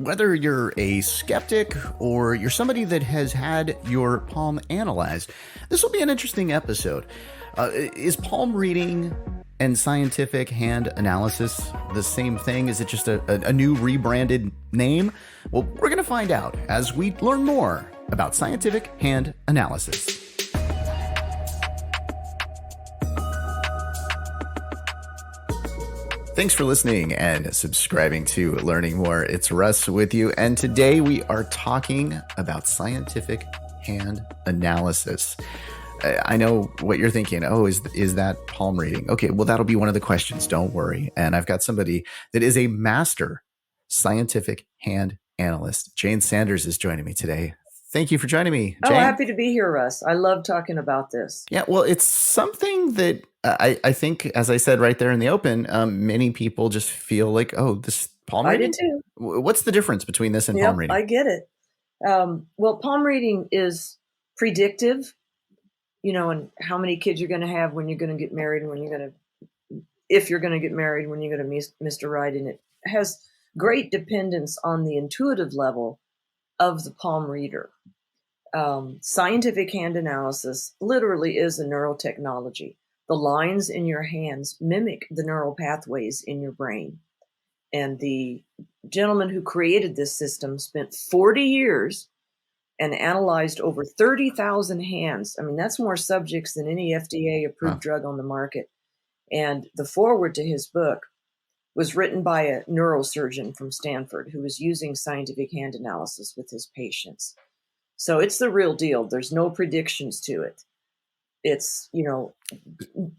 Whether you're a skeptic or you're somebody that has had your palm analyzed, this will be an interesting episode. Is palm reading and scientific hand analysis the same thing? Is it just a new rebranded name? Well, we're going to find out as we learn more about scientific hand analysis. Thanks for listening and subscribing to Learning More. It's Russ with you, and today we are talking about scientific hand analysis. I know what you're thinking. Oh, is that palm reading? Okay, well, that'll be one of the questions. Don't worry. And I've got somebody that is a master scientific hand analyst. Jayne Sanders is joining me today. Thank you for joining me, Jayne. Oh, happy to be here, Russ. I love talking about this. Yeah, well, it's something that I think, as I said right there in the open, many people just feel like, oh, this palm reading? I did too. What's the difference between this and palm reading? I get it. Well, palm reading is predictive, and how many kids you're going to have when you're going to get married, if you're going to get married, when you're going to meet Mr. Right. And it has great dependence on the intuitive level of the palm reader. Scientific hand analysis literally is a neurotechnology. The lines in your hands mimic the neural pathways in your brain. And the gentleman who created this system spent 40 years and analyzed over 30,000 hands. I mean, that's more subjects than any FDA-approved drug on the market. And the foreword to his book was written by a neurosurgeon from Stanford who was using scientific hand analysis with his patients. So it's the real deal. There's no predictions to it. It's,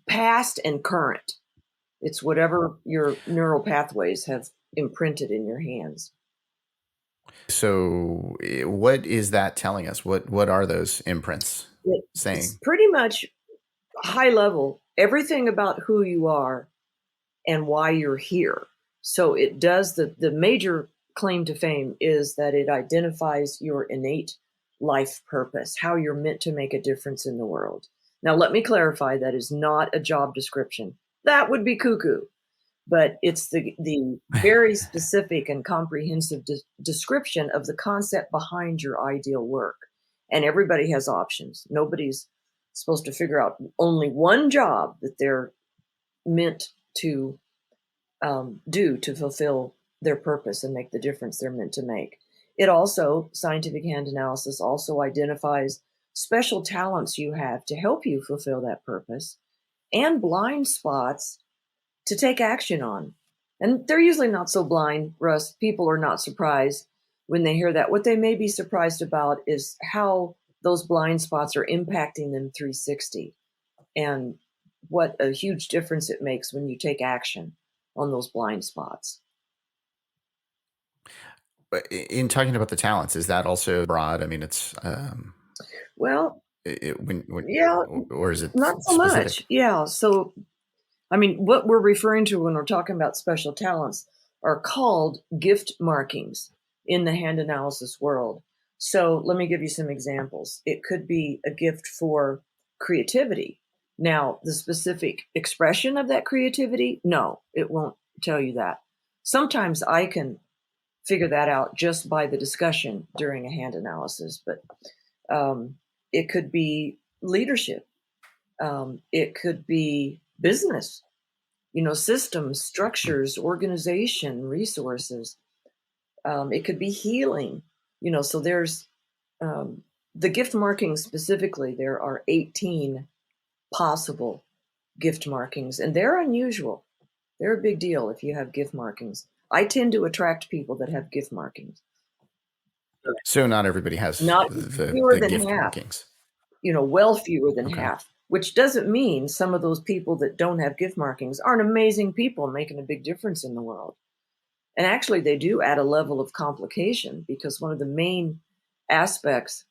past and current. It's whatever your neural pathways have imprinted in your hands. So what is that telling us? What are those imprints saying? It's pretty much high level, everything about who you are and why you're here. So it does, the major claim to fame is that it identifies your innate life purpose, how you're meant to make a difference in the world. Now, let me clarify, that is not a job description. That would be cuckoo. But it's the very specific and comprehensive description of the concept behind your ideal work. And everybody has options. Nobody's supposed to figure out only one job that they're meant to do to fulfill their purpose and make the difference they're meant to make. It also, scientific hand analysis also identifies special talents you have to help you fulfill that purpose and blind spots to take action on. And they're usually not so blind, Russ. People are not surprised when they hear that. What they may be surprised about is how those blind spots are impacting them 360 and what a huge difference it makes when you take action on those blind spots. In talking about the talents, is that also broad? I mean, it's or is it not so specific? much? Yeah. So, I mean, what we're referring to when we're talking about special talents are called gift markings in the hand analysis world. So let me give you some examples. It could be a gift for creativity. Now, the specific expression of that creativity, no, it won't tell you that. Sometimes I can figure that out just by the discussion during a hand analysis, but it could be leadership. It could be business, systems, structures, organization, resources. It could be healing, so there's the gift markings specifically. There are 18 possible gift markings, and they're unusual. They're a big deal if you have gift markings. I tend to attract people that have gift markings. So not everybody has fewer than gift half. markings. Well fewer than half, which doesn't mean some of those people that don't have gift markings aren't amazing people making a big difference in the world. And actually, they do add a level of complication, because one of the main aspects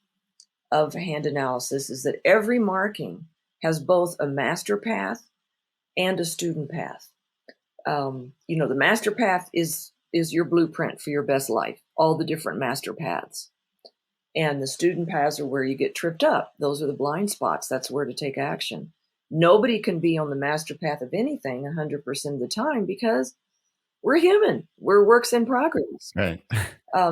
of hand analysis is that every marking has both a master path and a student path. The master path is your blueprint for your best life, all the different master paths. And the student paths are where you get tripped up. Those are the blind spots. That's where to take action. Nobody can be on the master path of anything 100% of the time, because We're human. We're works in progress. Right.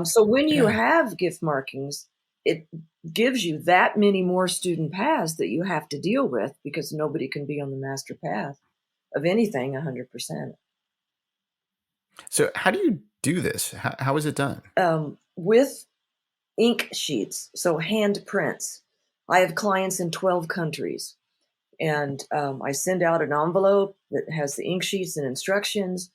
So when you Yeah. have gift markings, it gives you that many more student paths that you have to deal with, because nobody can be on the master path of anything 100%. So how do you do this? How is it done? With ink sheets, so hand prints. I have clients in 12 countries, and I send out an envelope that has the ink sheets and instructions,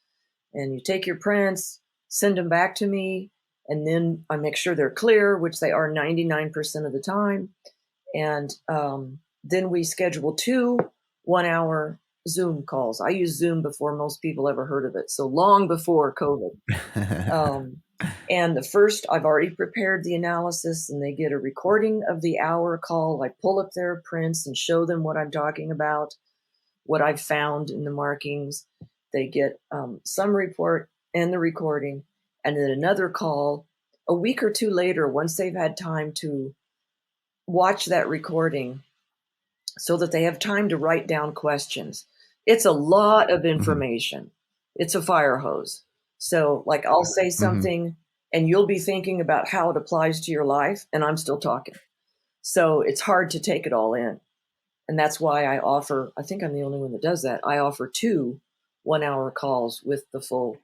and you take your prints, send them back to me, and then I make sure they're clear, which they are 99% of the time. And then we schedule 2 1-hour Zoom calls. I used Zoom before most people ever heard of it, so long before COVID. And the first, I've already prepared the analysis, and they get a recording of the hour call. I pull up their prints and show them what I'm talking about, what I've found in the markings. They get some report and the recording, and then another call a week or two later, once they've had time to watch that recording, so that they have time to write down questions. It's a lot of information. It's a fire hose. So, like, I'll say something and you'll be thinking about how it applies to your life, and I'm still talking. So it's hard to take it all in. And that's why I offer, I think I'm the only one that does that. I offer 2 1-hour calls with the full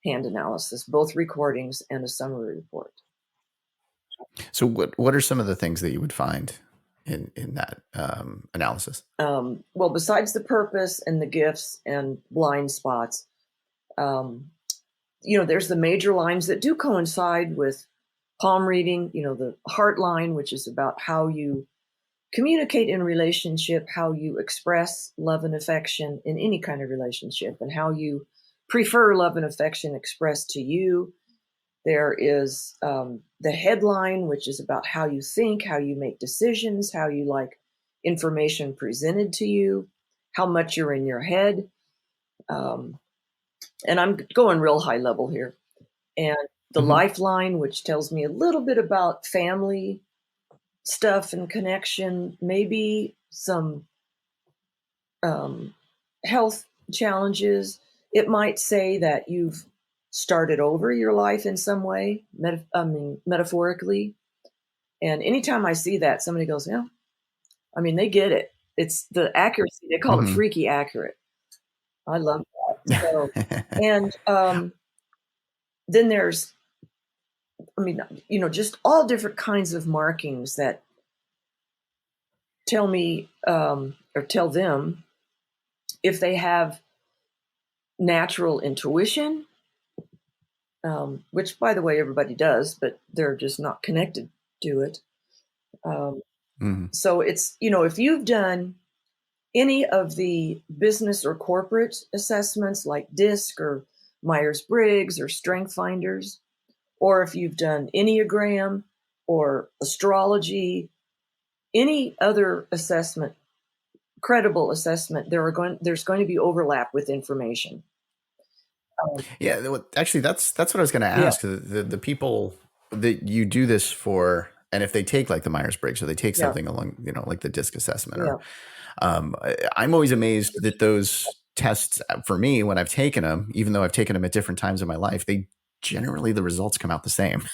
hand analysis, both recordings and a summary report. So what are some of the things that you would find in that analysis? Well, besides the purpose and the gifts and blind spots, there's the major lines that do coincide with palm reading, the heart line, which is about how you communicate in relationship, how you express love and affection in any kind of relationship, and how you prefer love and affection expressed to you. There is the headline, which is about how you think, how you make decisions, how you like information presented to you, how much you're in your head. And I'm going real high level here. And the Lifeline, which tells me a little bit about family stuff and connection, maybe some health challenges. It might say that you've started over your life in some way, metaphorically. And anytime I see that, somebody goes, yeah, they get it. It's the accuracy. They call it freaky accurate. I love that. So, and then there's, just all different kinds of markings that tell me or tell them if they have natural intuition, which, by the way, everybody does, but they're just not connected to it. So it's, if you've done any of the business or corporate assessments like DISC or Myers-Briggs or Strength Finders, or if you've done Enneagram or astrology, any other assessment, credible assessment, there's going to be overlap with information. Yeah, well, actually, that's what I was going to ask. The people that you do this for, and if they take like the Myers-Briggs or they take something along, like the DISC assessment, or I'm always amazed that those tests, for me, when I've taken them, even though I've taken them at different times in my life, they generally, the results come out the same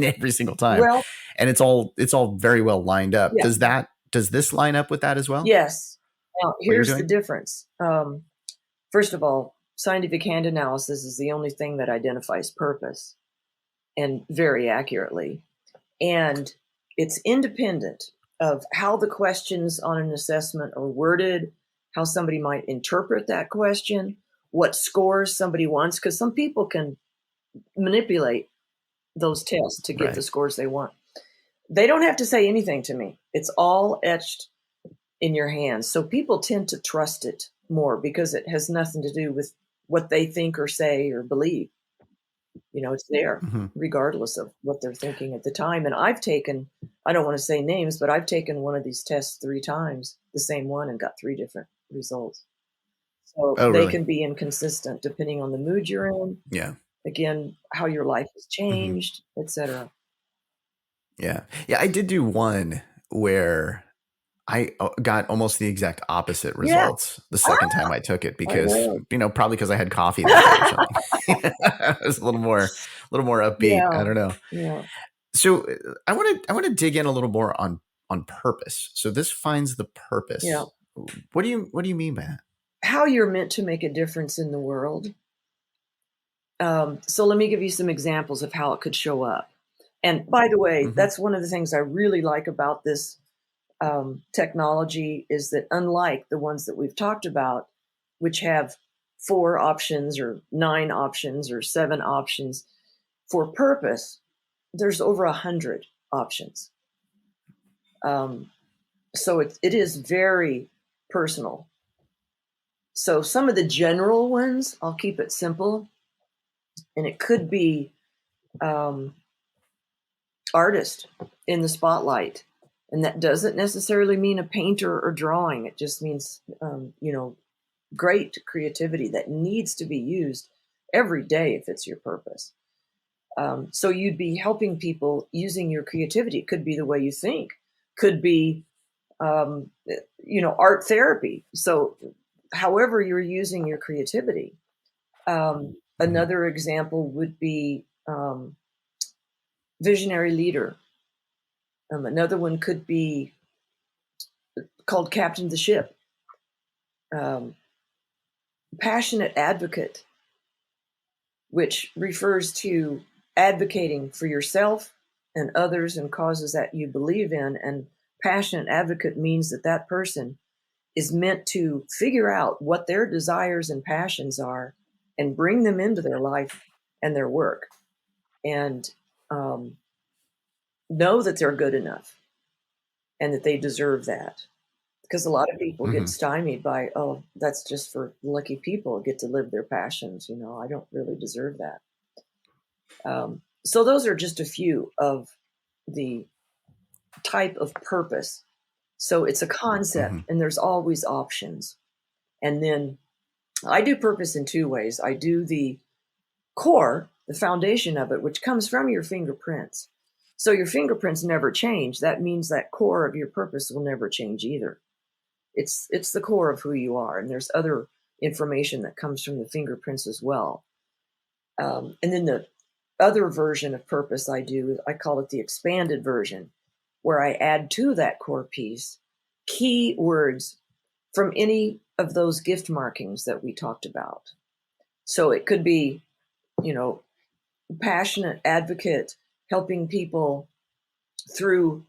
every single time. Well, and it's all very well lined up. Yeah. Does this line up with that as well? Yes. Now, here's the doing? difference. First of all, scientific hand analysis is the only thing that identifies purpose, and very accurately. And it's independent of how the questions on an assessment are worded, how somebody might interpret that question, what scores somebody wants, because some people can manipulate those tests to get the scores they want. They don't have to say anything to me. It's all etched in your hands. So people tend to trust it more because it has nothing to do with what they think or say or believe. It's there regardless of what they're thinking at the time. And I've taken, I don't want to say names, but I've taken one of these tests 3 times, the same one, and got 3 different results. So they can be inconsistent depending on the mood you're in. Yeah. Again, how your life has changed, etc. Yeah. I did do one where I got almost the exact opposite Yeah. results the second time I took it I because, know. probably because I had coffee that day or something. It was a little more upbeat. I Yeah. don't know. Yeah. So I want to dig in a little more on purpose. So this finds the Yeah. purpose. What do you mean by that? How you're meant to make a difference in the world. So let me give you some examples of how it could show up. And by the way, Hmm. that's one of the things I really like about this technology is that unlike the ones that we've talked about, which have 4 options or 9 options or 7 options for purpose, there's over 100 options. So it is very personal. So some of the general ones, I'll keep it simple, and it could be um, artist in the spotlight. And that doesn't necessarily mean a painter or drawing. It just means, great creativity that needs to be used every day if it's your purpose. So you'd be helping people using your creativity. It could be the way you think, could be, art therapy. So, however, you're using your creativity. Hmm. Another example would be visionary leader. Another one could be called captain of the ship, um, passionate advocate, which refers to advocating for yourself and others and causes that you believe in. And passionate advocate means that that person is meant to figure out what their desires and passions are and bring them into their life and their work and um, know that they're good enough and that they deserve that. Because a lot of people get Hmm. stymied by, oh, that's just for lucky people who get to live their passions. I don't really deserve that. So those are just a few of the type of purpose. So it's a concept, Hmm. and there's always options. And then I do purpose in 2 ways. I do the core, the foundation of it, which comes from your fingerprints. So your fingerprints never change. That means that core of your purpose will never change either. It's the core of who you are, and there's other information that comes from the fingerprints as well. And then the other version of purpose I call it the expanded version, where I add to that core piece key words from any of those gift markings that we talked about. So it could be, you know, passionate advocate, helping people through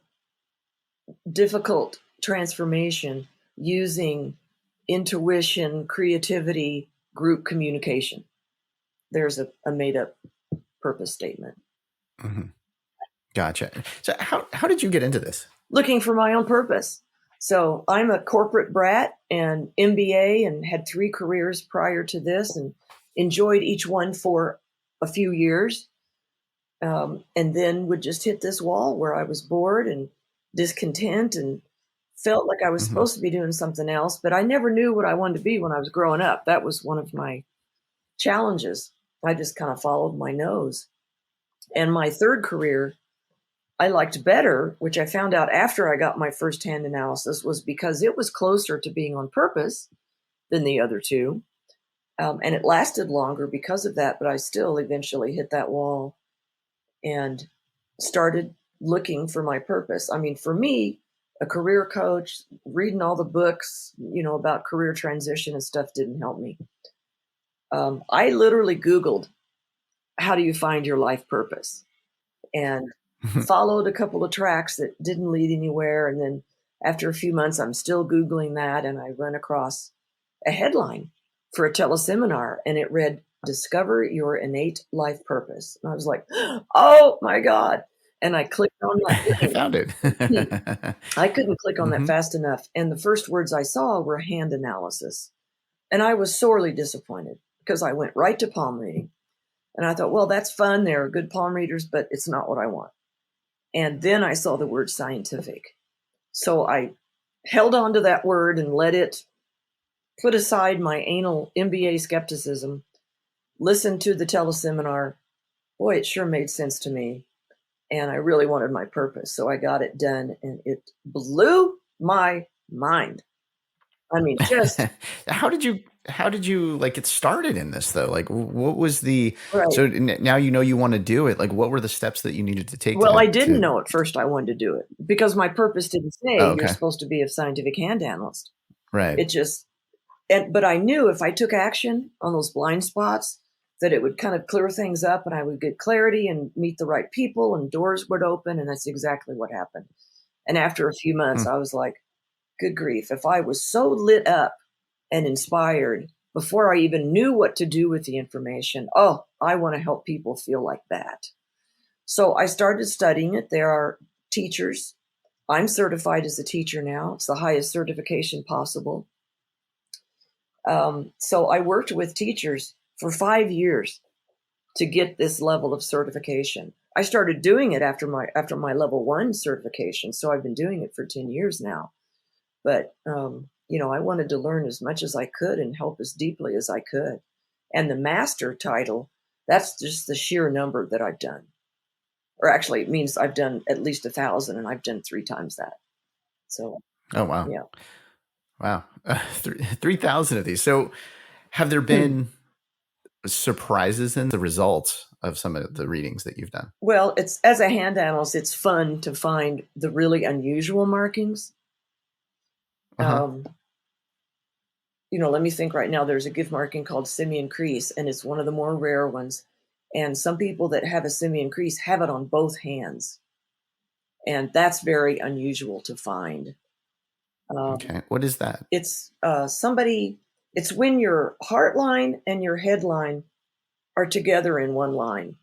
difficult transformation using intuition, creativity, group communication. There's a made up purpose statement. Hmm. Gotcha. So how did you get into this? Looking for my own purpose. So I'm a corporate brat and MBA and had 3 careers prior to this and enjoyed each one for a few years. And then would just hit this wall where I was bored and discontent and felt like I was Hmm. supposed to be doing something else, but I never knew what I wanted to be when I was growing up. That was one of my challenges. I just kind of followed my nose. And my third career, I liked better, which I found out after I got my firsthand analysis, was because it was closer to being on purpose than the other two. And it lasted longer because of that, but I still eventually hit that wall and started looking for my purpose. I mean, for me, a career coach, reading all the books, about career transition and stuff didn't help me. I literally Googled, how do you find your life purpose? And followed a couple of tracks that didn't lead anywhere. And then after a few months, I'm still Googling that. And I run across a headline for a teleseminar and it read, Discover Your Innate Life Purpose. And I was like, oh my God. And I clicked on that I link. found it. I couldn't click on that Hmm. fast enough. And the first words I saw were hand analysis. And I was sorely disappointed because I went right to palm reading. And I thought, well, that's fun. There are good palm readers, but it's not what I want. And then I saw the word scientific. So I held on to that word and let it put aside my anal MBA skepticism, listened to the teleseminar. Boy, it sure made sense to me. And I really wanted my purpose. So I got it done and it blew my mind. I mean, just how did you like get started in this though? Like what was the, right. so now you want to do it. Like what were the steps that you needed to take Well, I didn't to know at first I wanted to do it because my purpose didn't say oh, you're okay. supposed to be a scientific hand analyst. Right. It just, but I knew if I took action on those blind spots, that it would kind of clear things up and I would get clarity and meet the right people and doors would open. And that's exactly what happened. And after a few months, Hmm. I was like, good grief, if I was so lit up and inspired before I even knew what to do with the information, oh, I want to help people feel like that. So I started studying it. There are teachers. I'm certified as a teacher now. It's the highest certification possible. So I worked with teachers for 5 years to get this level of certification. I started doing it after my level 1 certification, so I've been doing it for 10 years now. But I wanted to learn as much as I could and help as deeply as I could. And the master title, that's just the sheer number that I've done. Or actually, it means I've done at least 1,000, and I've done 3 times that. So Oh, wow. yeah. Wow. 3,000 of these. So have there been surprises in the results of some of the readings that you've done? Well, it's as a hand analyst, it's fun to find the really unusual markings. Uh-huh. Let me think right now. There's a gift marking called simian crease, and it's one of the more rare ones. And some people that have a simian crease have it on both hands, and that's very unusual to find. Okay. What is that? It's somebody. It's when your heart line and your head line are together in one line.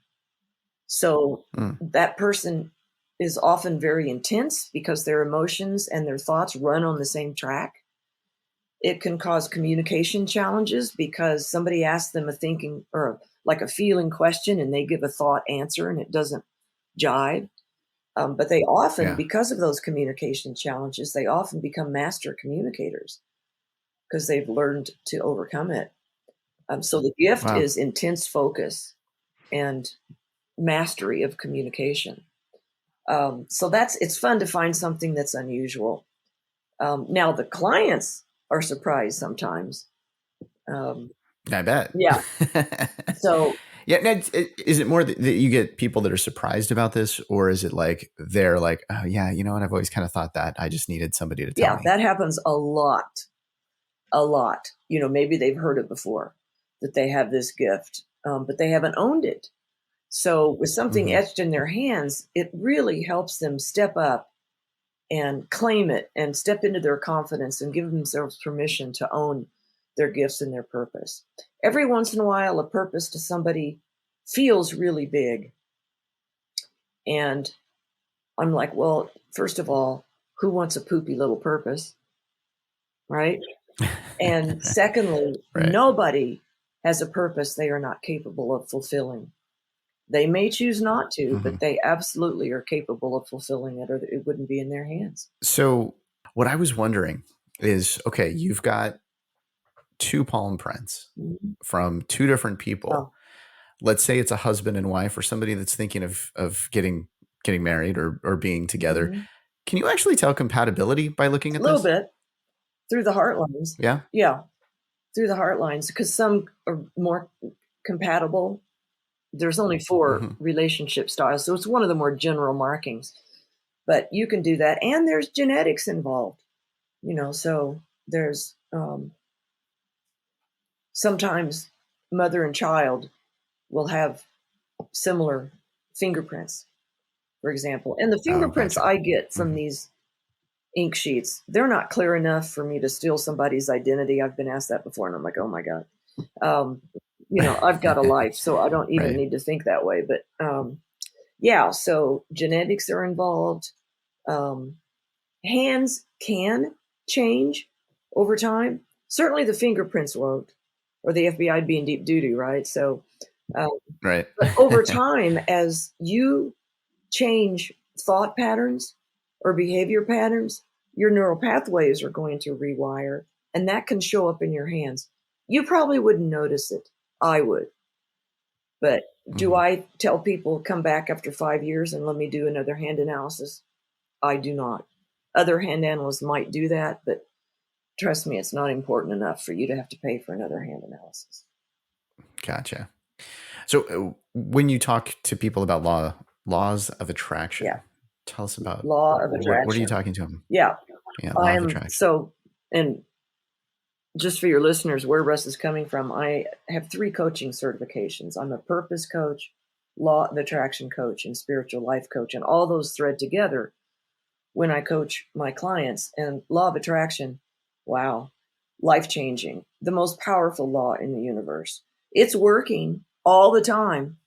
So Mm. that person is often very intense because their emotions and their thoughts run on the same track. It can cause communication challenges because somebody asks them a thinking or like a feeling question and they give a thought answer and it doesn't jive. But they often, Yeah. because of those communication challenges, they often become master communicators because they've learned to overcome it. So the gift Wow. is intense focus and mastery of communication. So it's fun to find something that's unusual. Now the clients are surprised sometimes. Um, I bet. yeah. So Yeah. Now, is it more that you get people that are surprised about this, or is it like they're like, oh yeah, you know what? I've always kind of thought that. I just needed somebody to tell yeah, me. that happens a lot, a lot. Maybe they've heard it before that they have this gift, but they haven't owned it. So with something Hmm. etched in their hands, it really helps them step up and claim it and step into their confidence and give themselves permission to own their gifts and their purpose. Every once in a while, a purpose to somebody feels really big. And I'm like, well, first of all, who wants a poopy little purpose? Right. And secondly, Right. nobody has a purpose they are not capable of fulfilling. They may choose not to, Hmm. but they absolutely are capable of fulfilling it, or it wouldn't be in their hands. So what I was wondering is, okay, you've got 2 palm prints Mhm. from 2 different people. Oh, Let's say it's a husband and wife or somebody that's thinking of getting married or being together. mhm. Can you actually tell compatibility by looking A at little this? bit through the heart lines. Yeah. Yeah, through the heart lines, because some are more compatible. There's only 4 Hmm. relationship styles, so it's one of the more general markings. But you can do that, and there's genetics involved. So there's sometimes mother and child will have similar fingerprints, for example. And the Oh, fingerprints gotcha. I get from Hmm. these ink sheets, they're not clear enough for me to steal somebody's identity. I've been asked that before, and I'm like, oh my God. Um, I've got a life, so I don't even Right. need to think that way. But yeah, so genetics are involved. Um, Hands can change over time. Certainly the fingerprints won't, or the FBI would be in deep doo-doo, right? So, um, Right. but over time, as you change thought patterns or behavior patterns, your neural pathways are going to rewire, and that can show up in your hands. You probably wouldn't notice it. I would. But do Hmm. I tell people come back after 5 years and let me do another hand analysis? I do not. Other hand analysts might do that, but trust me, it's not important enough for you to have to pay for another hand analysis. Gotcha. So when you talk to people about laws of attraction, Yeah. tell us about Law of what are you attraction. talking to them? Yeah. Yeah, I law of am attraction. so, and just for your listeners, where Russ is coming from, I have 3 coaching certifications. I'm a purpose coach, law of attraction coach, and spiritual life coach. And all those thread together when I coach my clients. And law of attraction, wow, life changing, the most powerful law in the universe. It's working all the time,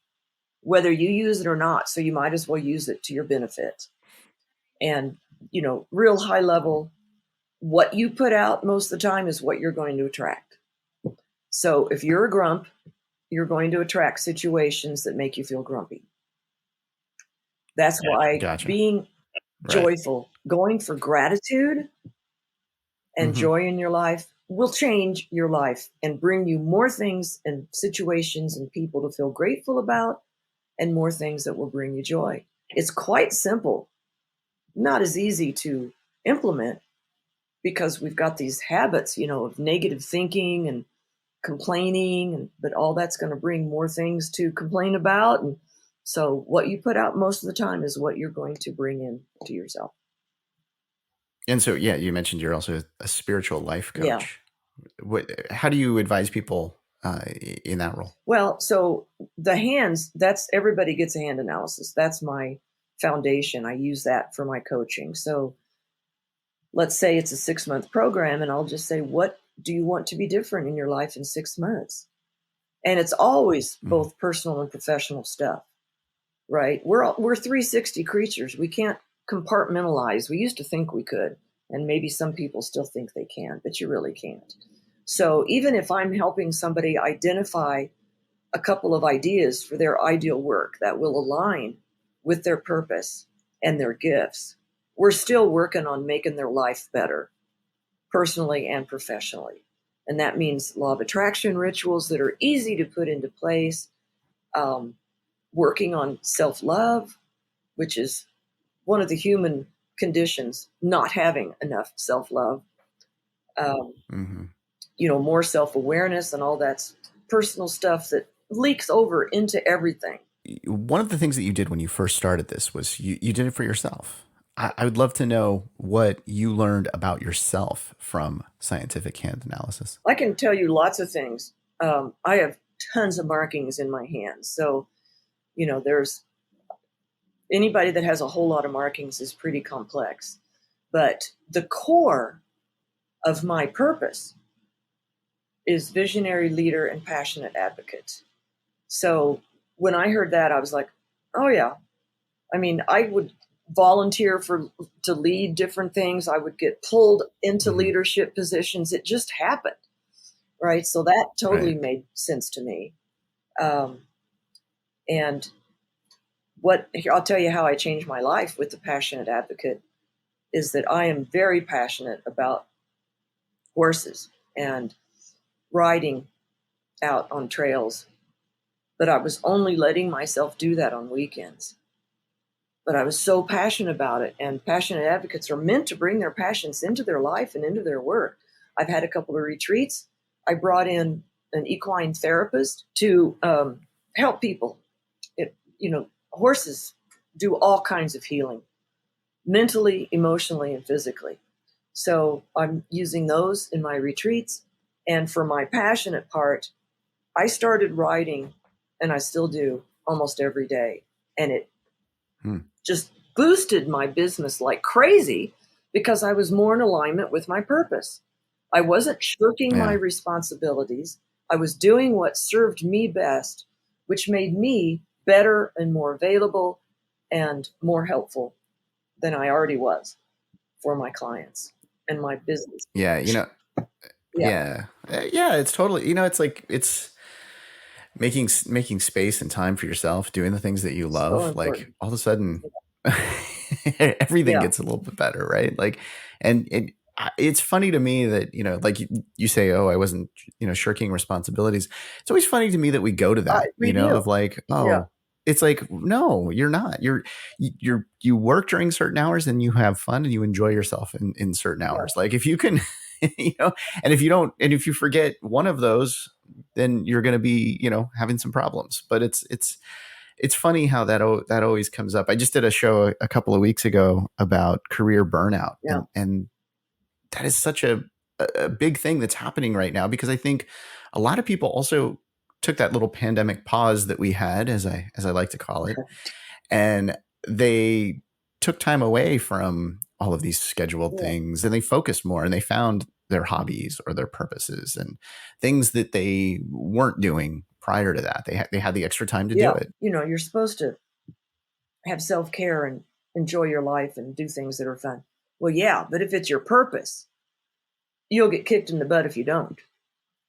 whether you use it or not. So you might as well use it to your benefit. And, real high level, what you put out most of the time is what you're going to attract. So if you're a grump, you're going to attract situations that make you feel grumpy. That's why Gotcha. being Right. joyful, going for gratitude and Mm-hmm. joy in your life will change your life and bring you more things and situations and people to feel grateful about, and more things that will bring you joy. It's quite simple, not as easy to implement because we've got these habits, of negative thinking and complaining, but all that's going to bring more things to complain about. And so what you put out most of the time is what you're going to bring in to yourself. And so, yeah, you mentioned you're also a spiritual life Yeah. coach. How do you advise people in that role? Well, so the hands, that's everybody gets a hand analysis. That's my foundation. I use that for my coaching. So let's say it's a 6-month program, and I'll just say, what do you want to be different in your life in 6 months? And it's always Mm-hmm. both personal and professional stuff, right? We're 360 creatures. We can't compartmentalize. We used to think we could, and maybe some people still think they can, but you really can't. So even if I'm helping somebody identify a couple of ideas for their ideal work that will align with their purpose and their gifts, we're still working on making their life better, personally and professionally. And that means law of attraction rituals that are easy to put into place, um, working on self love, which is one of the human conditions, not having enough self love, um, Mm-hmm. more self awareness, and all that personal stuff that leaks over into everything. One of the things that you did when you first started this was you did it for yourself. I would love to know what you learned about yourself from scientific hand analysis. I can tell you lots of things. I have tons of markings in my hands. So, there's anybody that has a whole lot of markings is pretty complex. But the core of my purpose is visionary leader and passionate advocate. So when I heard that, I was like, oh, yeah. I mean, I would volunteer to lead different things. I would get pulled into Mm-hmm. leadership positions. It just happened. Right. So that totally Right. made sense to me. Um, and I'll tell you how I changed my life with the passionate advocate is that I am very passionate about horses and riding out on trails, but I was only letting myself do that on weekends. But I was so passionate about it, and passionate advocates are meant to bring their passions into their life and into their work. I've had a couple of retreats. I brought in an equine therapist to help people. Horses do all kinds of healing, mentally, emotionally, and physically. So I'm using those in my retreats. And for my passionate part, I started writing, and I still do almost every day. And it Hmm. just boosted my business like crazy because I was more in alignment with my purpose. I wasn't shirking my Yeah. responsibilities. I was doing what served me best, which made me better and more available and more helpful than I already was for my clients and my business. Yeah. Yeah. Yeah. Yeah. It's totally, it's like, it's making space and time for yourself, doing the things that you So love. Like important. all of a sudden, everything Yeah. gets a little bit better, right? Like, and it's funny to me that like you say, oh, I wasn't shirking responsibilities. It's always funny to me that we go to that, We of do. like, Yeah. oh. it's like, no, you're not. You work during certain hours and you have fun and you enjoy yourself in certain hours. Like if you can, and if you don't, and if you forget one of those, then you're going to be, having some problems. But it's funny how that always comes up. I just did a show a couple of weeks ago about career burnout, and that is such a big thing that's happening right now, because I think a lot of people also took that little pandemic pause that we had, as I like to call it, and they took time away from all of these scheduled things, and they focused more, and they found their hobbies or their purposes and things that they weren't doing prior to that. They had the extra time to do it. You're supposed to have self-care and enjoy your life and do things that are fun. Well, yeah, but if it's your purpose, you'll get kicked in the butt if you don't,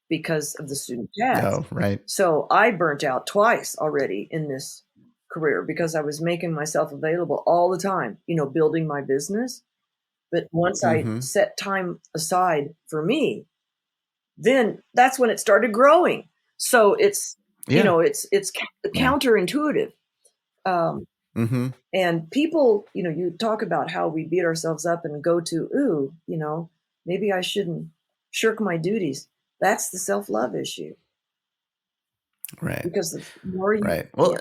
because of the student path. Oh, right. So I burnt out twice already in this career because I was making myself available all the time, building my business. But once I set time aside for me, then that's when it started growing. So it's, it's counterintuitive. And people, you talk about how we beat ourselves up and go to, maybe I shouldn't shirk my duties. That's the self-love issue. Right. Because the more you... Right. Well,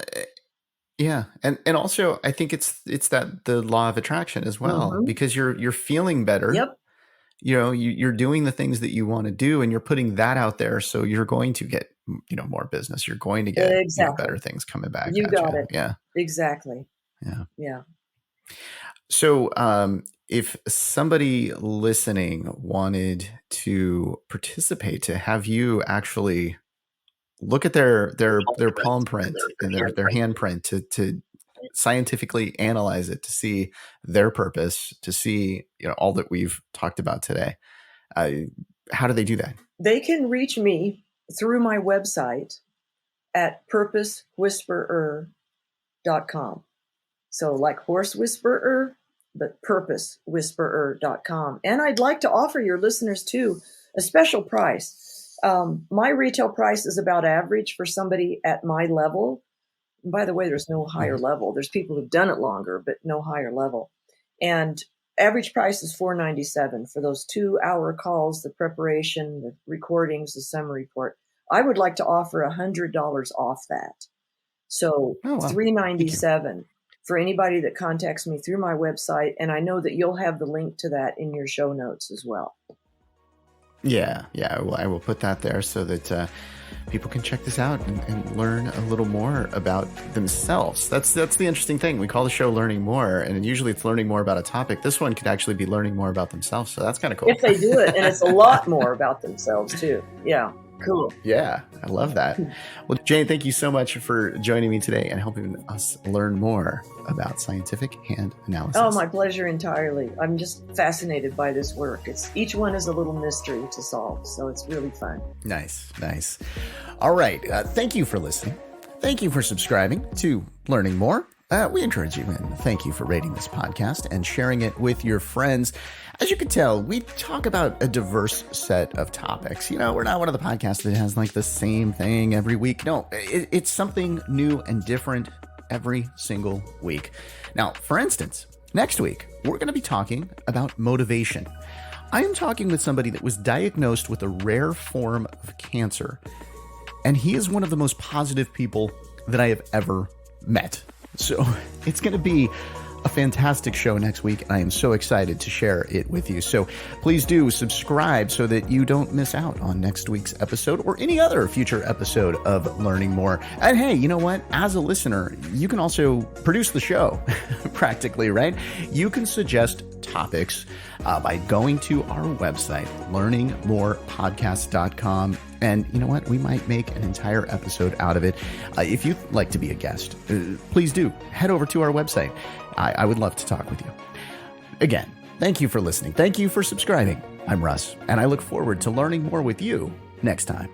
yeah. And also I think it's that the law of attraction as well, because you're feeling better. Yep. You're doing the things that you want to do, and you're putting that out there. So you're going to get, more business. You're going to get better things coming back. You got it. Yeah, exactly. Yeah. Yeah. So, if somebody listening wanted to participate, to have you actually look at their palm print and their handprint to scientifically analyze it, to see their purpose, to see, all that we've talked about today, how do they do that? They can reach me through my website at purposewhisperer.com. So like horse whisperer, but purposewhisperer.com. And I'd like to offer your listeners too a special price. My retail price is about average for somebody at my level. And by the way, there's no higher level. There's people who've done it longer, but no higher level. And average price is $497 for those 2-hour calls, the preparation, the recordings, the summary report. I would like to offer $100 off that. So $397 for anybody that contacts me through my website. And I know that you'll have the link to that in your show notes as well. Yeah. I will put that there so that people can check this out and learn a little more about themselves. That's the interesting thing. We call the show Learning More, and usually it's learning more about a topic. This one could actually be learning more about themselves. So that's kind of cool. If they do it, and it's a lot more about themselves too. Yeah. Cool. Yeah, I love that. Well, Jayne, thank you so much for joining me today and helping us learn more about scientific hand analysis. Oh, my pleasure entirely. I'm just fascinated by this work. Each one is a little mystery to solve, so it's really fun. Nice. All right. Thank you for listening. Thank you for subscribing to Learning More. We encourage you, and thank you for rating this podcast and sharing it with your friends. As you can tell, we talk about a diverse set of topics. We're not one of the podcasts that has like the same thing every week. No, it's something new and different every single week. Now, for instance, next week, we're going to be talking about motivation. I am talking with somebody that was diagnosed with a rare form of cancer, and he is one of the most positive people that I have ever met. So it's going to be a fantastic show next week, and I am so excited to share it with you. So please do subscribe so that you don't miss out on next week's episode or any other future episode of Learning More. And hey, you know what? As a listener, you can also produce the show practically, right? You can suggest topics by going to our website, learningmorepodcast.com. And you know what? We might make an entire episode out of it. If you'd like to be a guest, please do head over to our website. I would love to talk with you. Again, thank you for listening. Thank you for subscribing. I'm Russ, and I look forward to learning more with you next time.